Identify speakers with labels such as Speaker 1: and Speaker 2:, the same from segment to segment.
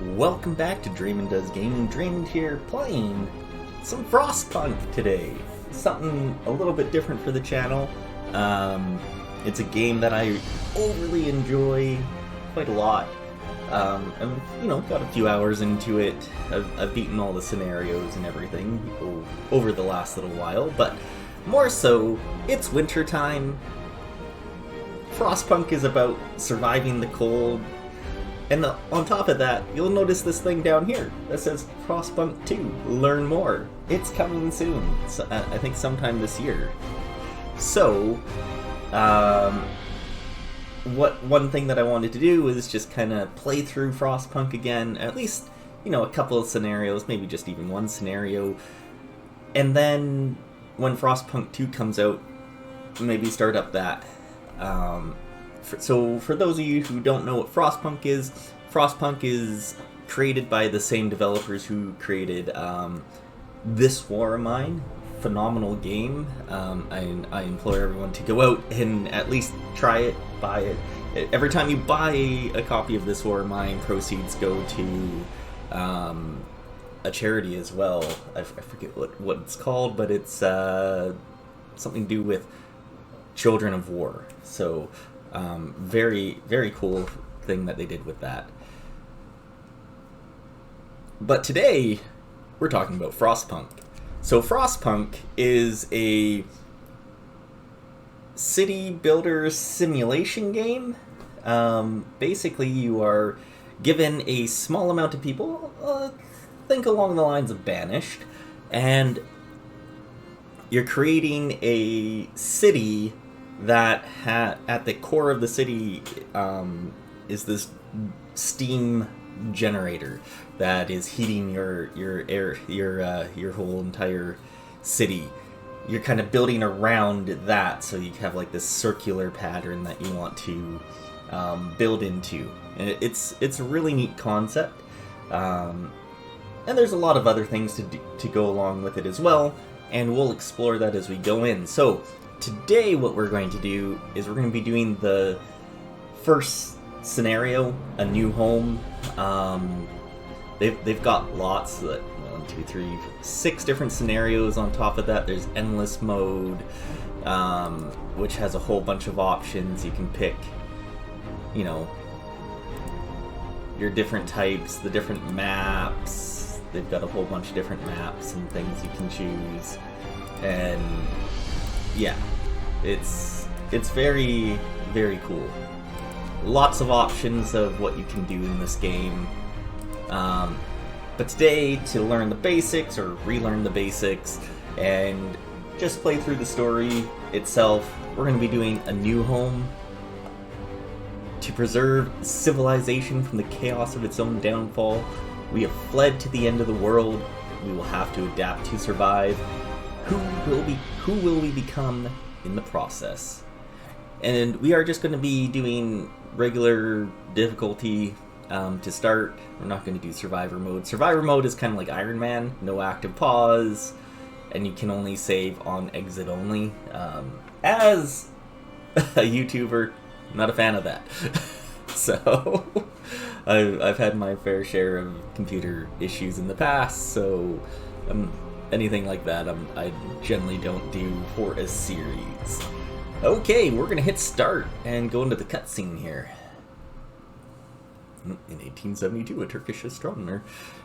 Speaker 1: Welcome back to Draymond Does Gaming. Draymond here playing some Frostpunk today. Something a little bit different for the channel. It's a game that I overly enjoy quite a lot. I've got a few hours into it. I've beaten all the scenarios and everything over the last little while, but more so, it's winter time. Frostpunk is about surviving the cold. And on top of that, you'll notice this thing down here that says Frostpunk 2, learn more. It's coming soon, so, I think sometime this year. So, one thing that I wanted to do was just kind of play through Frostpunk again, at least, a couple of scenarios, maybe just even one scenario. And then, when Frostpunk 2 comes out, maybe start up that. So for those of you who don't know what Frostpunk is created by the same developers who created This War of Mine. Phenomenal game. I implore everyone to go out and at least try it, buy it. Every time you buy a copy of This War of Mine, proceeds go to a charity as well. I forget what it's called, but it's something to do with Children of War. So very, very cool thing that they did with that. But today, we're talking about Frostpunk. So Frostpunk is a city builder simulation game. Basically, you are given a small amount of people, think along the lines of Banished, and you're creating a city that at the core of the city is this steam generator that is heating your whole entire city. You're kind of building around that, so you have like this circular pattern that you want to build into. And it's a really neat concept, and there's a lot of other things to go along with it as well. And we'll explore that as we go in. So today what we're going to do is we're going to be doing the first scenario, A New Home. They've got lots, 6 different scenarios. On top of that, there's endless mode, which has a whole bunch of options. You can pick, your different types, the different maps. They've got a whole bunch of different maps and things you can choose. And yeah, it's very, very cool. Lots of options of what you can do in this game. But today, to learn the basics, or relearn the basics, and just play through the story itself, we're going to be doing A New Home. To preserve civilization from the chaos of its own downfall, we have fled to the end of the world. We will have to adapt to survive. Who will we become in the process? And we are just going to be doing regular difficulty to start. We're not going to do survivor mode. Survivor mode is kind of like Iron Man, no active pause, and you can only save on exit only. As a YouTuber, not a fan of that. So I've had my fair share of computer issues in the past, so anything like that I generally don't do for a series. Okay, we're gonna hit start and go into the cutscene here. In 1872, a Turkish astronomer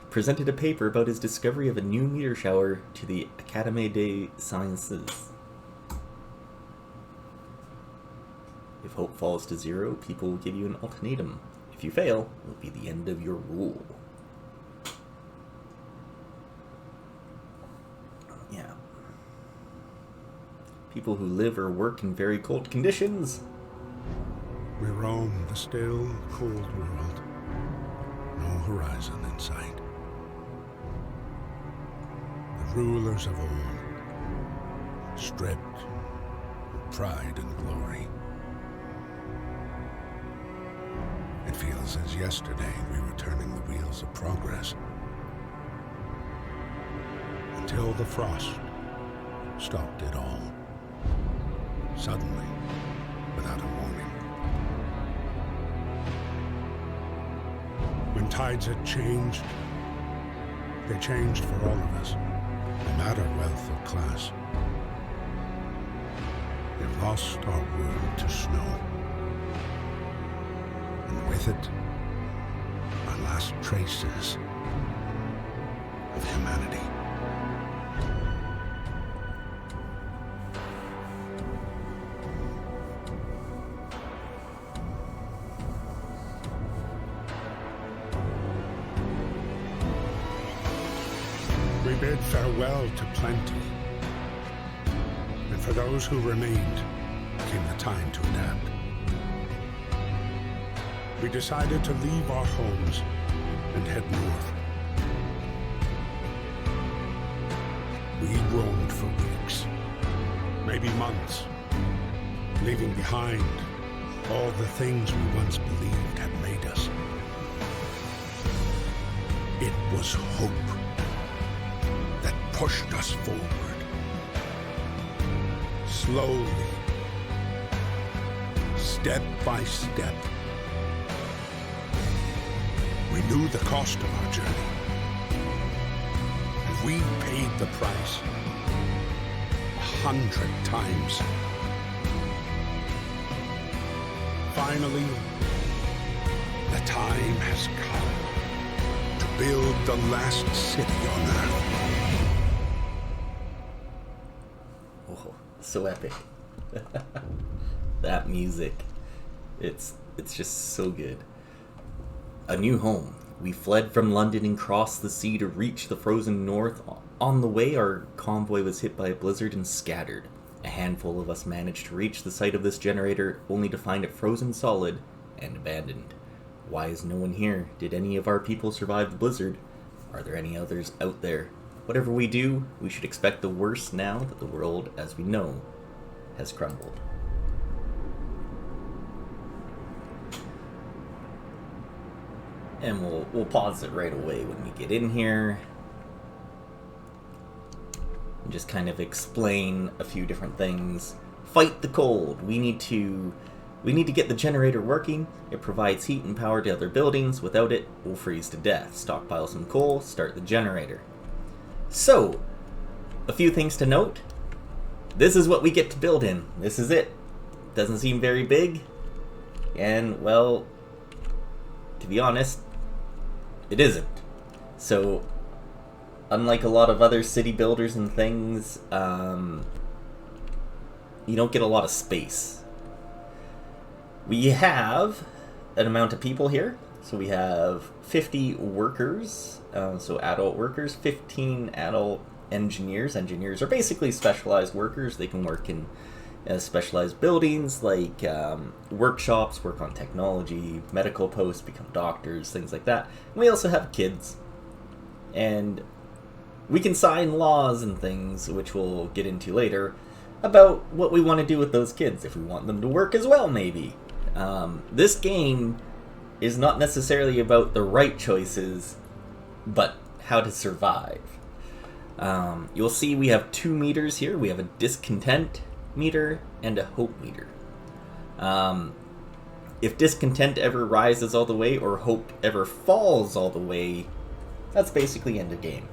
Speaker 1: presented a paper about his discovery of a new meteor shower to the Académie des Sciences. If hope falls to 0, people will give you an ultimatum. If you fail, it will be the end of your rule. Yeah. People who live or work in very cold conditions.
Speaker 2: We roam the still, cold world. No horizon in sight. The rulers of old, stripped of pride and glory. It feels as yesterday we were turning the wheels of progress. Until the frost stopped it all. Suddenly, without a warning. When tides had changed, they changed for all of us, no matter wealth or class. They've lost our world to snow. And with it, our last traces of humanity. We bid farewell to plenty. And for those who remained, came the time to adapt. We decided to leave our homes and head north. We roamed for weeks, maybe months, leaving behind all the things we once believed had made us. It was hope that pushed us forward. Slowly, step by step. We knew the cost of our journey, and we paid the price 100 times. Finally, the time has come to build the last city on Earth.
Speaker 1: Oh, so epic. That music, it's just so good. A new home. We fled from London and crossed the sea to reach the frozen north. On the way, our convoy was hit by a blizzard and scattered. A handful of us managed to reach the site of this generator, only to find it frozen solid and abandoned. Why is no one here? Did any of our people survive the blizzard? Are there any others out there? Whatever we do, we should expect the worst now that the world as we know has crumbled. And we'll pause it right away when we get in here. And just kind of explain a few different things. Fight the cold. We need to get the generator working. It provides heat and power to other buildings. Without it, we'll freeze to death. Stockpile some coal, start the generator. So, a few things to note. This is what we get to build in. This is it. Doesn't seem very big. And, well, to be honest, it isn't. So, unlike a lot of other city builders and things, you don't get a lot of space. We have an amount of people here. So we have 50 workers, so adult workers, 15 adult engineers. Engineers are basically specialized workers. They can work in specialized buildings like workshops, work on technology, medical posts, become doctors, things like that. And we also have kids. And we can sign laws and things, which we'll get into later, about what we want to do with those kids, if we want them to work as well, maybe. This game is not necessarily about the right choices, but how to survive. You'll see we have 2 meters here. We have a discontent meter and a hope meter. If discontent ever rises all the way or hope ever falls all the way, that's basically end of game.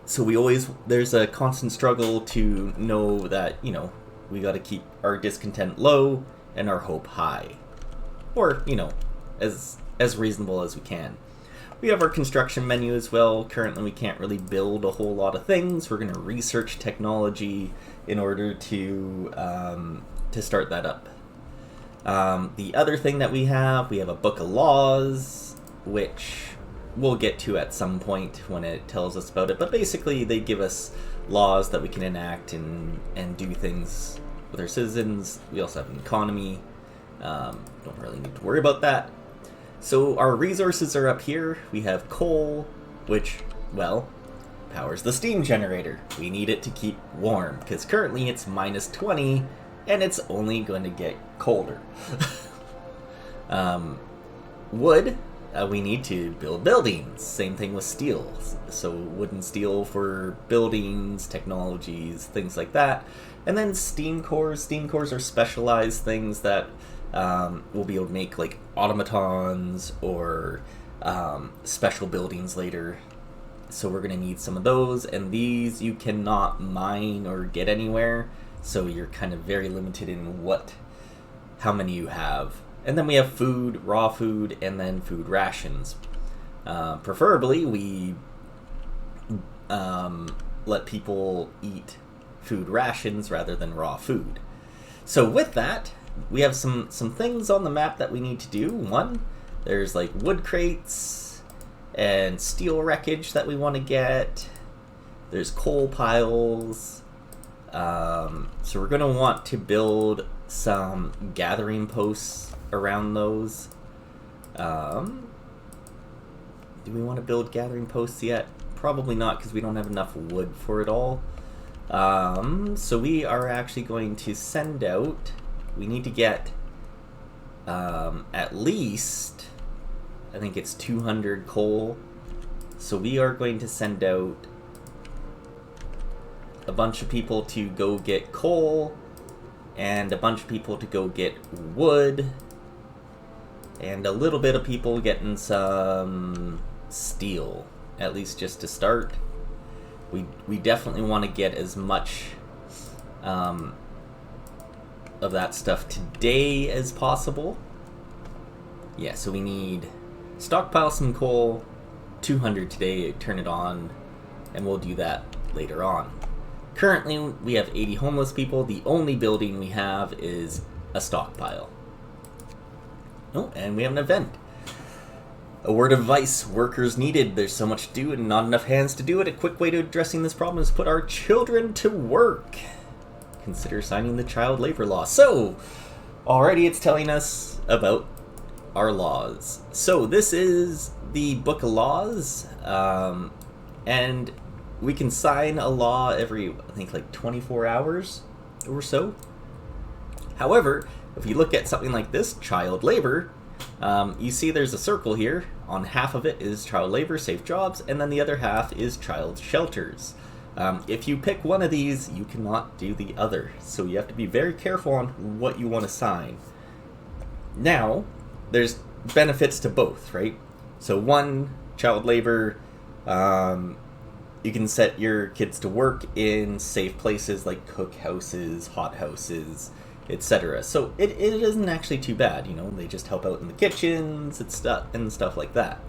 Speaker 1: So there's a constant struggle to know that, we got to keep our discontent low and our hope high. Or, as reasonable as we can. We have our construction menu as well. Currently, we can't really build a whole lot of things. We're going to research technology in order to start that up. The other thing that we have a book of laws, which we'll get to at some point when it tells us about it. But basically, they give us laws that we can enact and do things with our citizens. We also have an economy. Don't really need to worry about that. So our resources are up here. We have coal, which, well, powers the steam generator. We need it to keep warm, because currently it's minus 20, and it's only going to get colder. Wood, we need to build buildings. Same thing with steel. So wood and steel for buildings, technologies, things like that. And then steam cores. Steam cores are specialized things that we'll be able to make like automatons or special buildings later. So we're going to need some of those, and these you cannot mine or get anywhere, so you're kind of very limited in how many you have. And then we have food, raw food, and then food rations. Preferably we let people eat food rations rather than raw food. So with that, we have some things on the map that we need to do. One, there's like wood crates and steel wreckage that we want to get. There's coal piles. So we're going to want to build some gathering posts around those. Do we want to build gathering posts yet? Probably not, because we don't have enough wood for it all. So we are actually going to send out... We need to get at least... I think it's 200 coal. So we are going to send out a bunch of people to go get coal, and a bunch of people to go get wood, and a little bit of people getting some steel, at least just to start. We definitely want to get as much of that stuff today as possible. Yeah, so we need stockpile some coal, 200 today, turn it on, and we'll do that later on. Currently, we have 80 homeless people. The only building we have is a stockpile. Oh, and we have an event. A word of advice, workers needed. There's so much to do and not enough hands to do it. A quick way to addressing this problem is put our children to work. Consider signing the child labor law. So, already it's telling us about our laws. So this is the Book of Laws, and we can sign a law every, I think, like 24 hours or so. However, if you look at something like this, child labor, you see there's a circle here. On half of it is child labor, safe jobs, and then the other half is child shelters. If you pick one of these, you cannot do the other. So you have to be very careful on what you want to sign. Now, there's benefits to both, right? So one, child labor, you can set your kids to work in safe places like cookhouses, hothouses, etc. So it isn't actually too bad, you know, they just help out in the kitchens and stuff like that.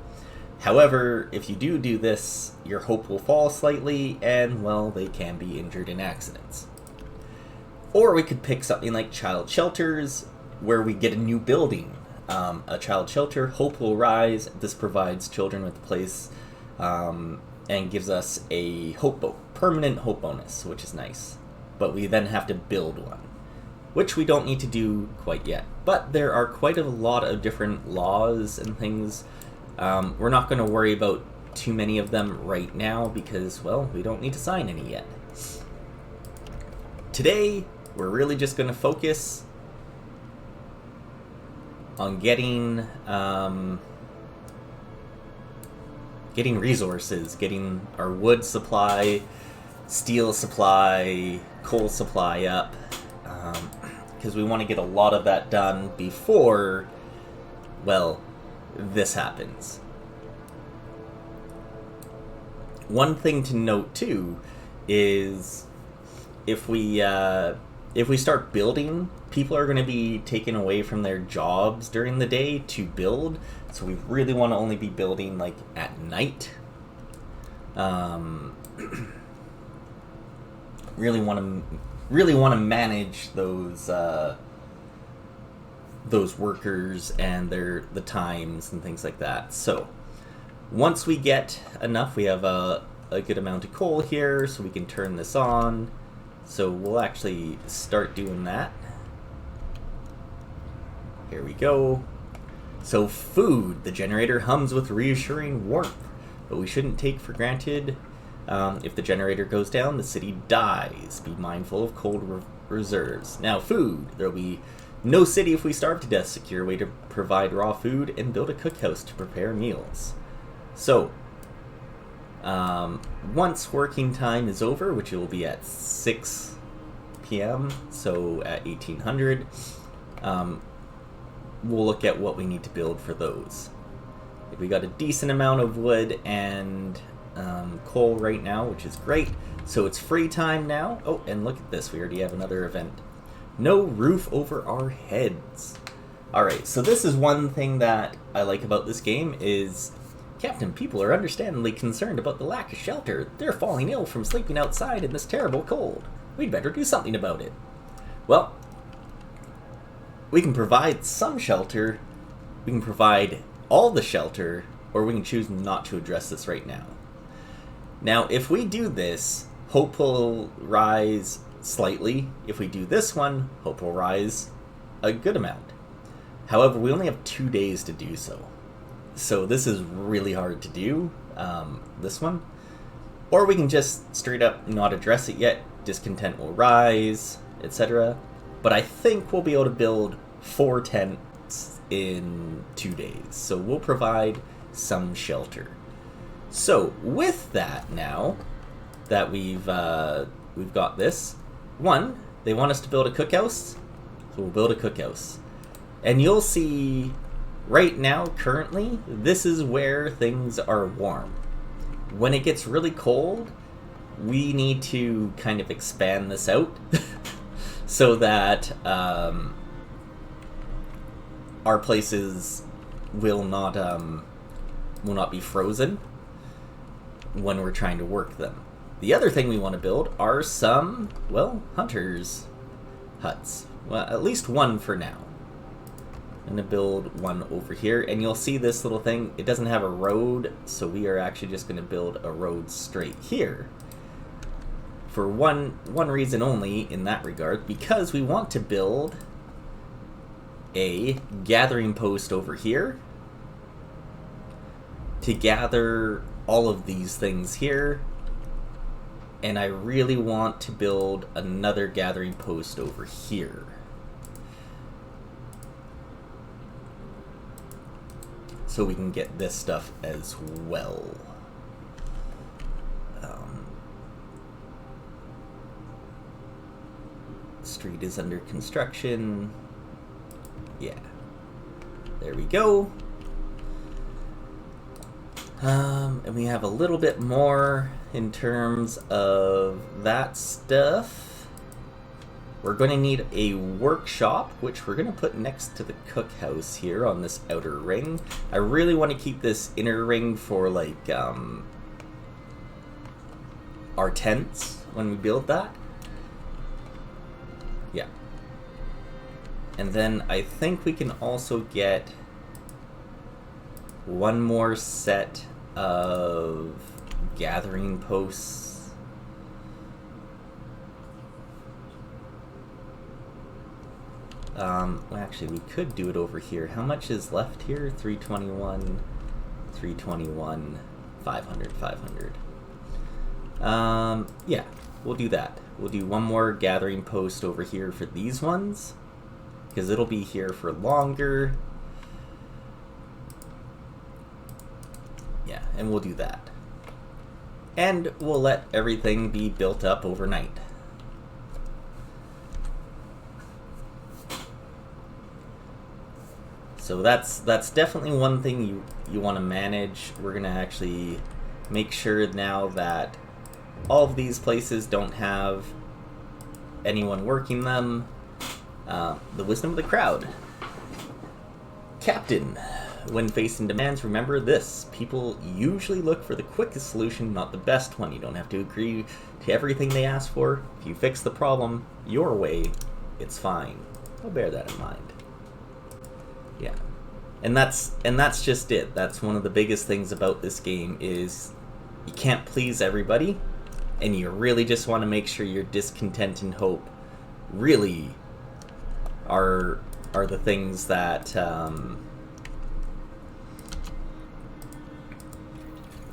Speaker 1: However, if you do this, your hope will fall slightly, and, well, they can be injured in accidents. Or we could pick something like child shelters, where we get a new building. A child shelter, hope will rise. This provides children with a place and gives us a permanent hope bonus, which is nice. But we then have to build one, which we don't need to do quite yet. But there are quite a lot of different laws and things. We're not going to worry about too many of them right now because, well, we don't need to sign any yet. Today, we're really just going to focus on getting resources, getting our wood supply, steel supply, coal supply up, because we want to get a lot of that done before, well, this happens. One thing to note too is if we start building, people are going to be taken away from their jobs during the day to build, so we really want to only be building like at night. Really want to manage those workers and the times and things like that. So once we get enough, we have a good amount of coal here, so we can turn this on. So we'll actually start doing that. Here we go. So food, the generator hums with reassuring warmth, but we shouldn't take for granted. If the generator goes down, the city dies. Be mindful of cold reserves. Now food, there'll be no city if we starve to death. Secure way to provide raw food and build a cookhouse to prepare meals. So, once working time is over, which it will be at 6 p.m., so at 1800, we'll look at what we need to build for those. We got a decent amount of wood and coal right now, which is great. So it's free time now. Oh, and look at this. We already have another event. No roof over our heads. Alright, so this is one thing that I like about this game is... Captain, people are understandably concerned about the lack of shelter. They're falling ill from sleeping outside in this terrible cold. We'd better do something about it. Well, we can provide some shelter, we can provide all the shelter, or we can choose not to address this right now. Now, if we do this, hope will rise slightly. If we do this one, hope will rise a good amount. However, we only have 2 days to do so. So this is really hard to do, this one. Or we can just straight up not address it yet, discontent will rise, etc. But I think we'll be able to build 4 tents in 2 days. So we'll provide some shelter. So with that now, that we've got this, one, they want us to build a cookhouse, so we'll build a cookhouse. And you'll see... Right now, currently, this is where things are warm. When it gets really cold, we need to kind of expand this out so that our places will not be frozen when we're trying to work them. The other thing we want to build are some, well, hunters' huts. Well, at least one for now. I'm going to build one over here, and you'll see this little thing. It doesn't have a road, so we are actually just going to build a road straight here. For one reason only in that regard, because we want to build a gathering post over here to gather all of these things here, and I really want to build another gathering post over here. So we can get this stuff as well. Street is under construction. Yeah. There we go. And we have a little bit more in terms of that stuff. We're going to need a workshop, which we're going to put next to the cookhouse here on this outer ring. I really want to keep this inner ring for, like, our tents when we build that. Yeah. And then I think we can also get one more set of gathering posts. Well, actually, we could do it over here. How much is left here? 321, 321, 500, 500. Yeah, we'll do that. We'll do one more gathering post over here for these ones, because it'll be here for longer. Yeah, and we'll do that. And we'll let everything be built up overnight. So that's definitely one thing you want to manage. We're going to actually make sure now that all of these places don't have anyone working them. The wisdom of the crowd. Captain, when facing demands, remember this. People usually look for the quickest solution, not the best one. You don't have to agree to everything they ask for. If you fix the problem your way, it's fine. I'll bear that in mind. Yeah, and that's just it. That's one of the biggest things about this game is you can't please everybody, and you really just want to make sure your discontent and hope really are the things that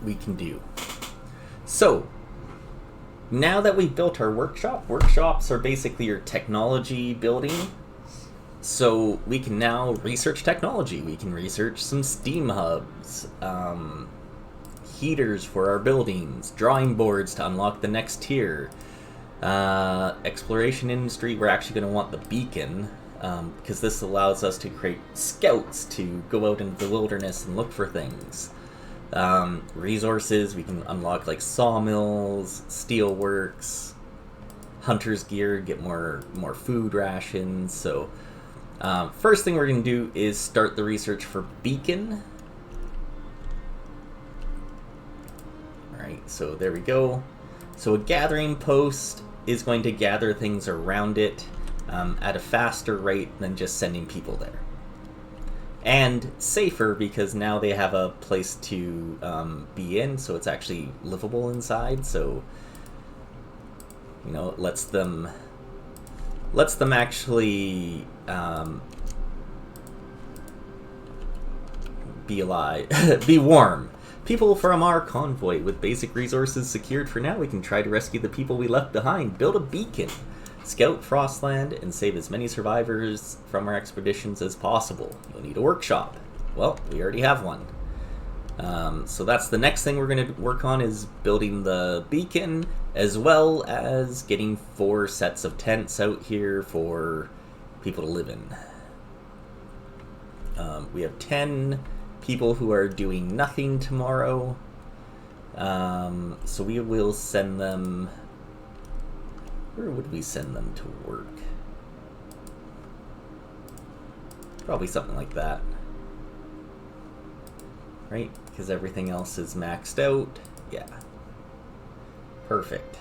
Speaker 1: we can do. So now that we've built our workshops are basically your technology building. So we can now research technology. We can research some steam hubs, heaters for our buildings, drawing boards to unlock the next tier, exploration industry. We're actually going to want the beacon. because this allows us to create scouts to go out into the wilderness and look for things. Resources, we can unlock like sawmills, steelworks, hunter's gear, get more food rations. So first thing we're going to do is start the research for beacon. Alright, so there we go. So a gathering post is going to gather things around it at a faster rate than just sending people there. And safer, because now they have a place to be in, so it's actually livable inside. So, you know, it lets them actually be alive, be warm. People from our convoy with basic resources secured for now, we can try to rescue the people we left behind. Build a beacon, scout Frostland, and save as many survivors from our expeditions as possible. You'll need a workshop. Well, we already have one. So that's the next thing we're going to work on, is building the beacon, as well as getting 4 sets of tents out here for people to live in. We have 10 people who are doing nothing tomorrow. So we will send them... Where would we send them to work? Probably something like that. Right? Because everything else is maxed out. Yeah. Perfect.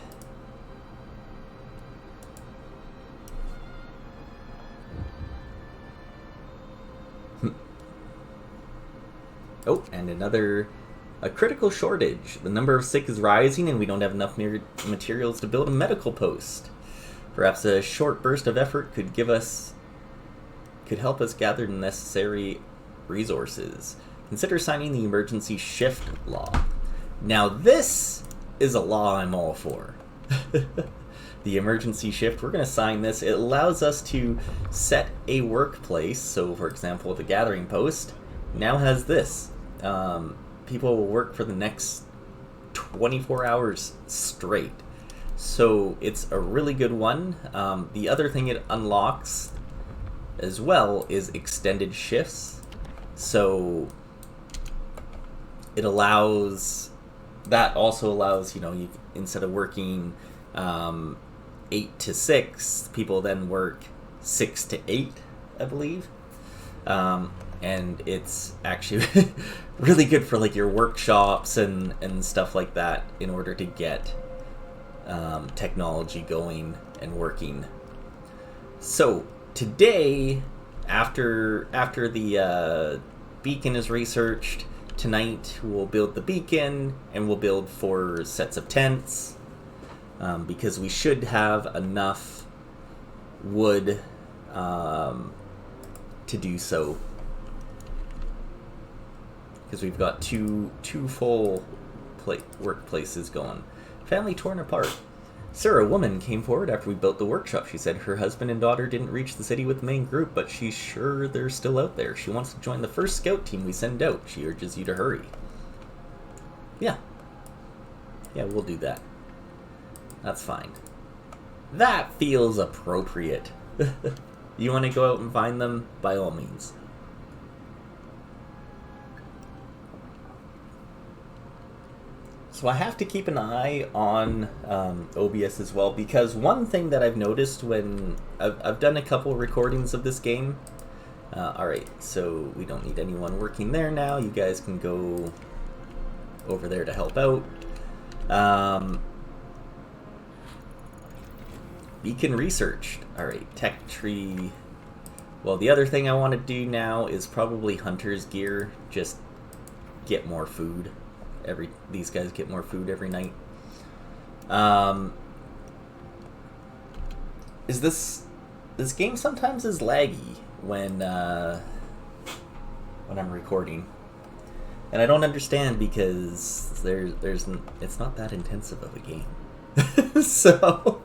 Speaker 1: Oh, and a critical shortage. The number of sick is rising and we don't have enough materials to build a medical post. Perhaps a short burst of effort could help us gather the necessary resources. Consider signing the emergency shift law. Now this is a law I'm all for. The emergency shift, we're going to sign this. It allows us to set a workplace. So for example, the gathering post now has this. People will work for the next 24 hours straight. So it's a really good one. The other thing it unlocks as well is extended shifts. So it allows, that also allows, you know, you, instead of working 8 to 6, people then work 6 to 8, I believe. And it's actually really good for like your workshops and stuff like that, in order to get technology going and working. So today, after the beacon is researched, tonight we'll build the beacon and we'll build 4 sets of tents, because we should have enough wood to do so. Because we've got two full workplaces going. Family torn apart. Sir, a woman came forward after we built the workshop. She said her husband and daughter didn't reach the city with the main group, but she's sure they're still out there. She wants to join the first scout team we send out. She urges you to hurry. Yeah. Yeah, we'll do that. That's fine. That feels appropriate. You want to go out and find them? By all means. So I have to keep an eye on OBS as well, because one thing that I've noticed when I've done a couple recordings of this game. Alright, so we don't need anyone working there now. You guys can go over there to help out. Beacon researched. Alright, tech tree. Well, the other thing I want to do now is probably hunter's gear. Just get more food. These guys get more food every night. This game sometimes is laggy when I'm recording, and I don't understand, because it's not that intensive of a game. So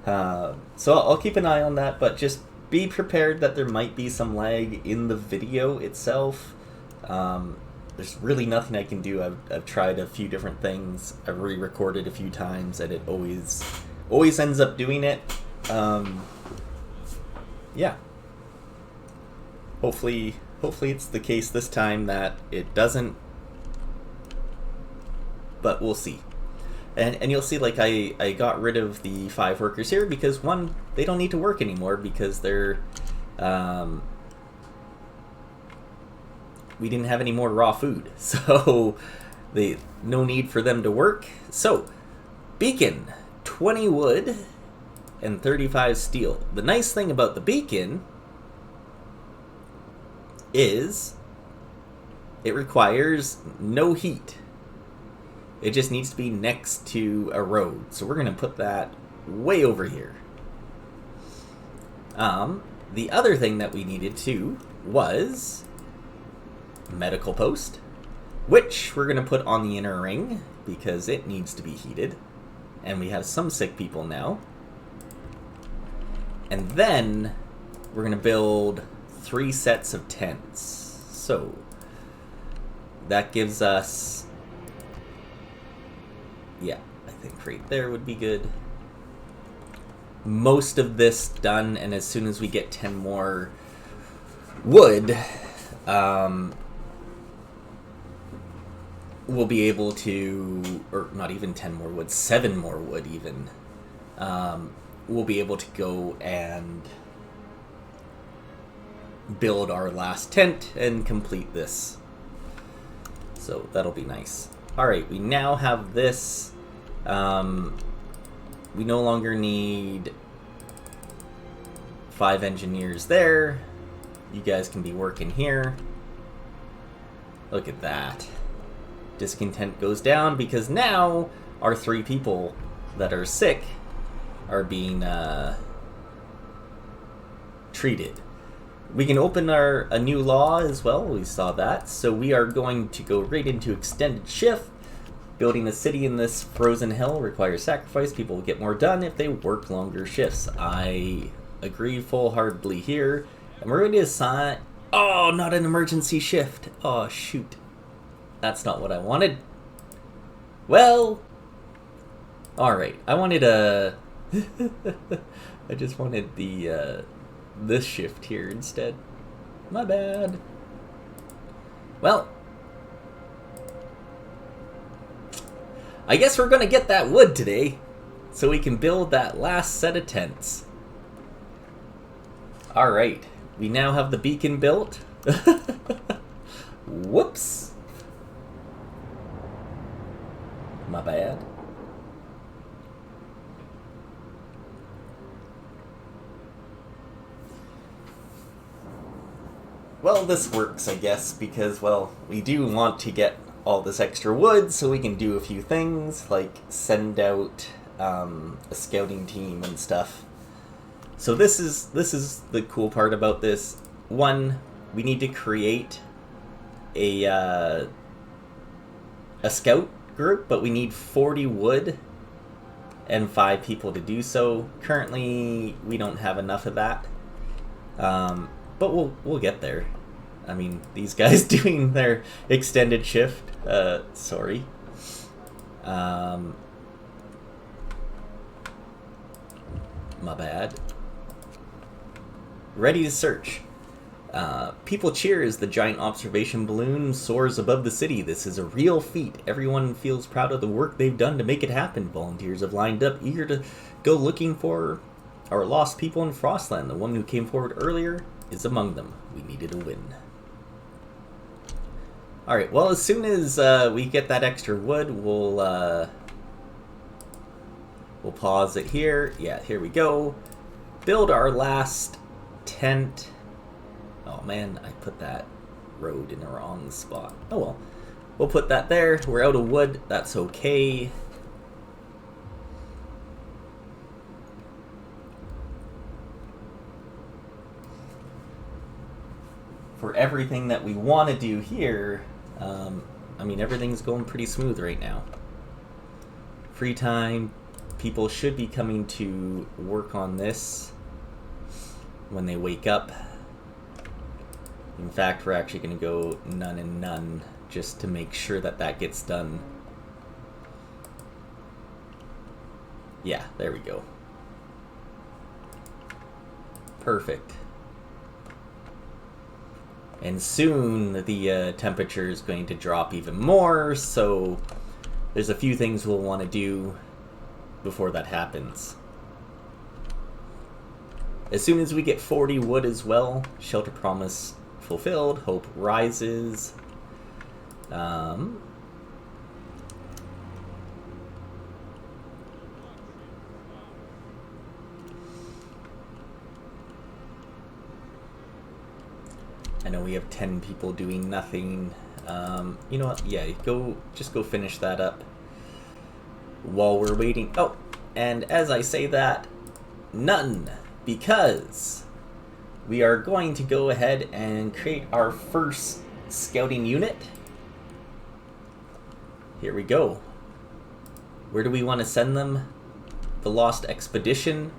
Speaker 1: I'll keep an eye on that, but just be prepared that there might be some lag in the video itself. There's really nothing I can do. I've tried a few different things. I've re-recorded a few times, and it always ends up doing it. Yeah. Hopefully it's the case this time that it doesn't, but we'll see. And you'll see, like, I got rid of the 5 workers here because, one, they don't need to work anymore because they're we didn't have any more raw food, so no need for them to work. So beacon, 20 wood and 35 steel. The nice thing about the beacon is it requires no heat. It just needs to be next to a road. So we're going to put that way over here. The other thing that we needed too was medical post, which we're going to put on the inner ring because it needs to be heated. And we have some sick people now. And then we're going to build 3 sets of tents. So that gives us, yeah, I think right there would be good. Most of this done, and as soon as we get 10 more wood, we'll be able to, or not even 10 more wood, 7 more wood even. We'll be able to go and build our last tent and complete this. So that'll be nice. Alright, we now have this. We no longer need 5 engineers there. You guys can be working here. Look at that. Discontent goes down because now our 3 people that are sick are being treated. We can open a new law as well. We saw that. So we are going to go right into extended shift. Building a city in this frozen hell requires sacrifice. People will get more done if they work longer shifts. I agree full-heartedly here. And we're going to assign... Oh, not an emergency shift. Oh, shoot. That's not what I wanted. Well... Alright, I wanted a... I just wanted the, this shift here instead. My bad. Well... I guess we're gonna get that wood today, so we can build that last set of tents. Alright, we now have the beacon built. Whoops. My bad. Well, this works, I guess, because, well, we do want to get all this extra wood so we can do a few things, like send out a scouting team and stuff. So this is the cool part about this. One, we need to create a scout group, but we need 40 wood and 5 people to do so. Currently, we don't have enough of that, but we'll get there. I mean, these guys doing their extended shift. Sorry. My bad. Ready to search. People cheer as the giant observation balloon soars above the city. This is a real feat. Everyone feels proud of the work they've done to make it happen. Volunteers have lined up, eager to go looking for our lost people in Frostland. The one who came forward earlier is among them. We needed a win. Alright, well, as soon as we get that extra wood, we'll pause it here. Yeah, here we go. Build our last tent. Oh man, I put that road in the wrong spot. Oh well. We'll put that there. We're out of wood. That's okay. For everything that we want to do here, I mean, everything's going pretty smooth right now. Free time, people should be coming to work on this when they wake up. In fact, we're actually going to go none and none just to make sure that that gets done. Yeah, there we go. Perfect. And soon the temperature is going to drop even more, so there's a few things we'll want to do before that happens. As soon as we get 40 wood as well, shelter promise fulfilled, hope rises. I know we have 10 people doing nothing. You know what? Yeah, just go finish that up while we're waiting. Oh, and as I say that, none, because we are going to go ahead and create our first scouting unit. Here we go. Where do we want to send them? The Lost Expedition.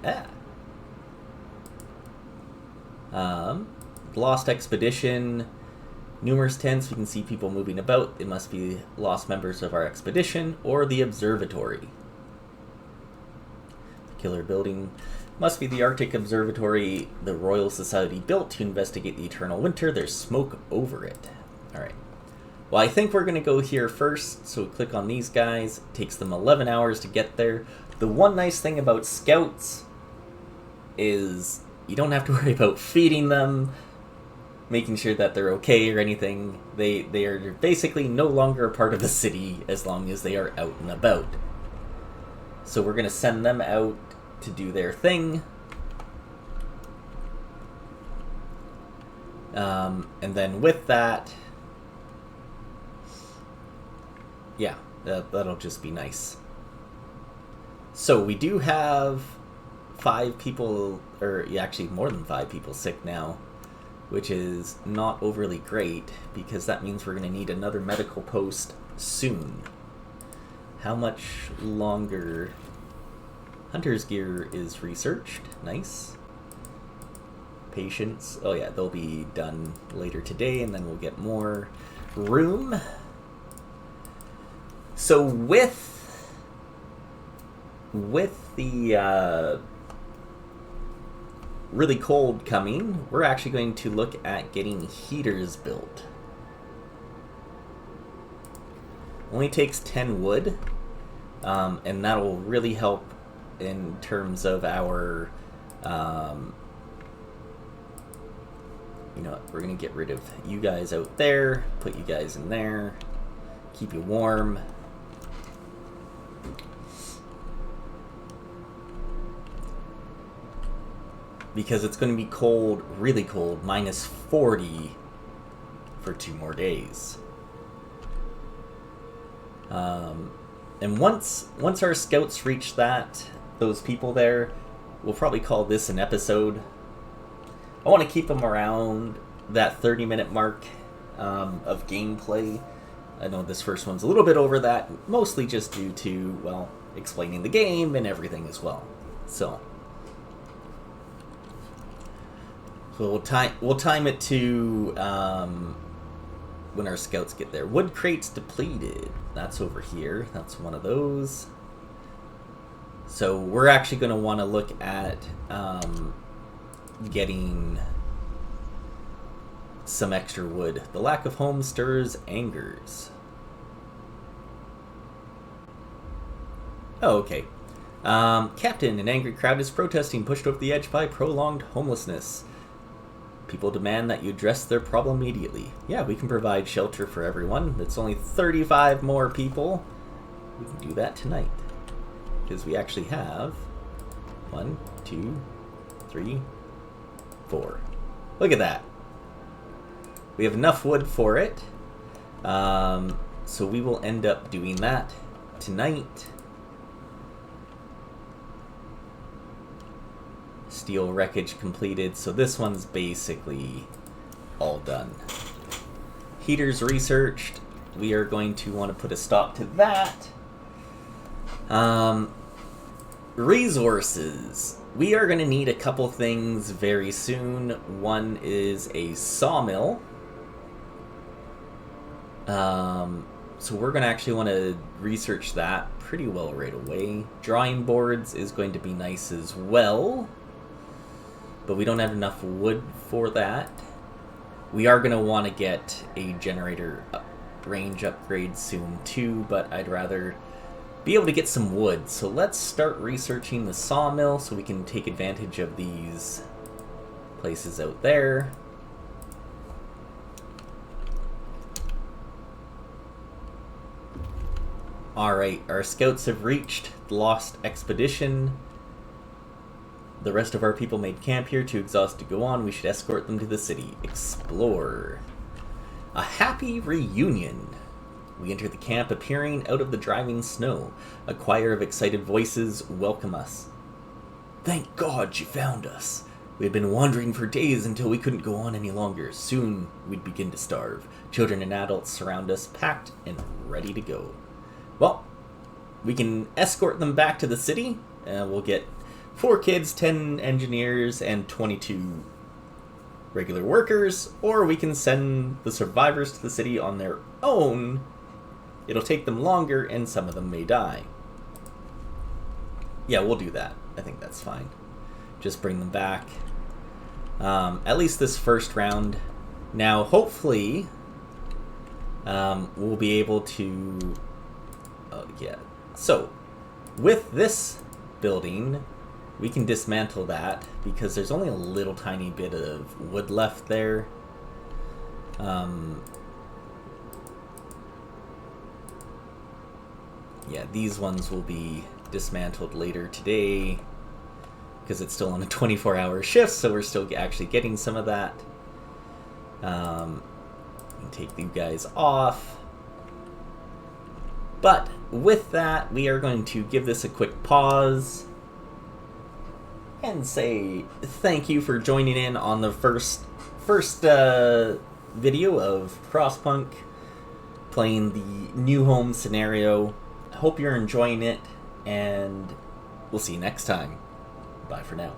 Speaker 1: Lost Expedition. Numerous tents. We can see people moving about. It must be lost members of our expedition or the observatory. The killer building must be the Arctic Observatory the Royal Society built to investigate the eternal winter. There's smoke over it. Alright. Well, I think we're going to go here first. So click on these guys. It takes them 11 hours to get there. The one nice thing about scouts is you don't have to worry about feeding them, making sure that they're okay or anything. They are basically no longer a part of the city as long as they are out and about. So we're going to send them out to do their thing. And then with that, yeah, that'll just be nice. So we do have 5 people, or yeah, actually more than 5 people sick now, which is not overly great, because that means we're going to need another medical post soon. How much longer? Hunter's gear is researched. Nice. Patients. Oh yeah, they'll be done later today, and then we'll get more room. So with the really cold coming, we're actually going to look at getting heaters built. Only takes 10 wood, and that'll really help in terms of our, you know, we're going to get rid of you guys out there, put you guys in there, keep you warm. Because it's going to be cold, really cold, minus 40 for 2 more days. And once our scouts reach those people there, we'll probably call this an episode. I want to keep them around that 30-minute mark of gameplay. I know this first one's a little bit over that, mostly just due to, well, explaining the game and everything as well. So we'll time it to when our scouts get there. Wood crates depleted. That's over here. That's one of those. So we're actually going to want to look at getting some extra wood. The lack of home stirs angers. Oh, okay. Captain, an angry crowd is protesting, pushed over the edge by prolonged homelessness. People demand that you address their problem immediately. Yeah, we can provide shelter for everyone. It's only 35 more people. We can do that tonight. Because we actually have 1, 2, 3, 4. Look at that. We have enough wood for it. So we will end up doing that tonight. Steel wreckage completed, so this one's basically all done. Heaters researched. We are going to want to put a stop to that. Resources. We are going to need a couple things very soon. One is a sawmill. So we're going to actually want to research that pretty well right away. Drawing boards is going to be nice as well, but we don't have enough wood for that. We are going to want to get a generator range upgrade soon too, but I'd rather be able to get some wood. So let's start researching the sawmill so we can take advantage of these places out there. Alright, our scouts have reached the lost expedition. The rest of our people made camp here, too exhausted to go on. We should escort them to the city. Explore. A happy reunion. We enter the camp appearing out of the driving snow. A choir of excited voices welcome us. Thank God you found us. We had been wandering for days until we couldn't go on any longer. Soon we'd begin to starve. Children and adults surround us, packed and ready to go. Well, we can escort them back to the city. We'll get 4 kids, 10 engineers, and 22 regular workers. Or we can send the survivors to the city on their own. It'll take them longer, and some of them may die. Yeah, we'll do that. I think that's fine. Just bring them back. At least this first round. Now, hopefully, we'll be able to... yeah. So, with this building, we can dismantle that because there's only a little tiny bit of wood left there. Yeah, these ones will be dismantled later today because it's still on a 24-hour shift, so we're still actually getting some of that. Take you guys off. But with that, we are going to give this a quick pause and say thank you for joining in on the first video of Frostpunk, playing the new home scenario. I hope you're enjoying it, and we'll see you next time. Bye for now.